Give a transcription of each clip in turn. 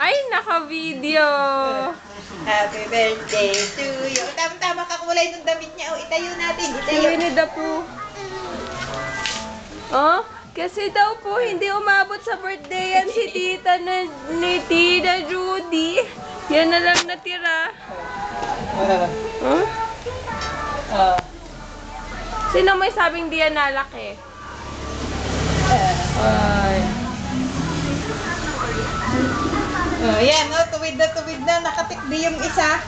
Ay, naka-video! Happy birthday to you. Tama-tama kakulay ng damit niya. O, itayo natin. Si Itayo. Winnie the Pooh. Oh, kasi daw po hindi umabot sa birthday yan si tita na, ni Tita Judy. Yan na lang natira. Huh? Sino may sabing di yan nalaki? Ay. Oh, yan, oh, tuwid na. Nakatikbi yung isa.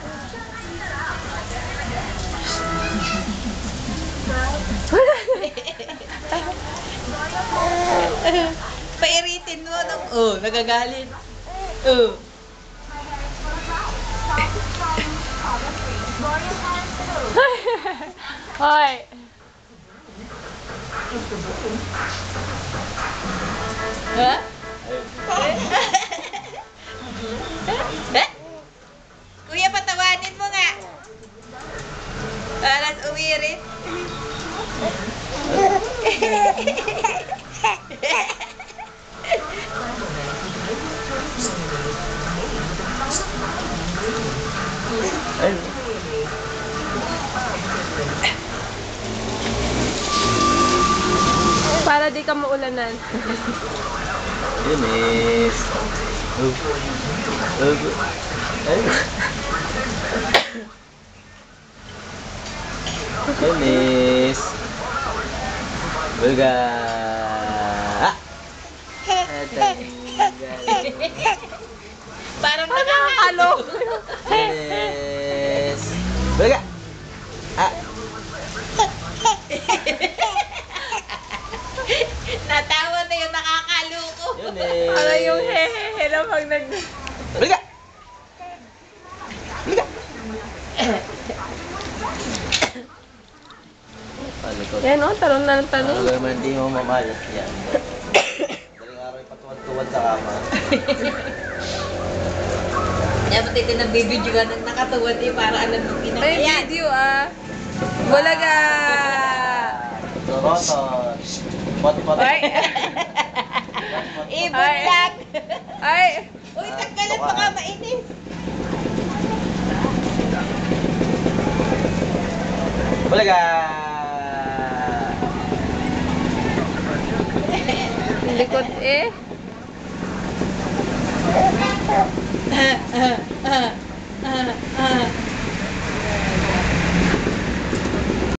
Pairitin mo. Oh, nagagalit. Oh. Hoy. Ha? Kuya, patawanin mo nga. Alas umirit. Para di ka maulanan. Eunice. Eunice. Bulga. Parang Nakakalo. Eunice. Bulga. natawa na yung nakakaloko. Eunice. Para yung hehehe lang pag nag... Bulga. Bulga. Yan o, talong na ng talong. Ano naman hindi mo mamalas yan. Daling araw ipatuwad-tuwad sa kama. Kaya pati ito nabibidyo ka nang nakatuwad eh, para alam mo Ay, pinakayan. video ah. Bulaga! Toroton. Pot-pot. Ay! Ibon Ay. lang. Ay! Uy, tanggalan baka mainis. Bulaga! Likot eh.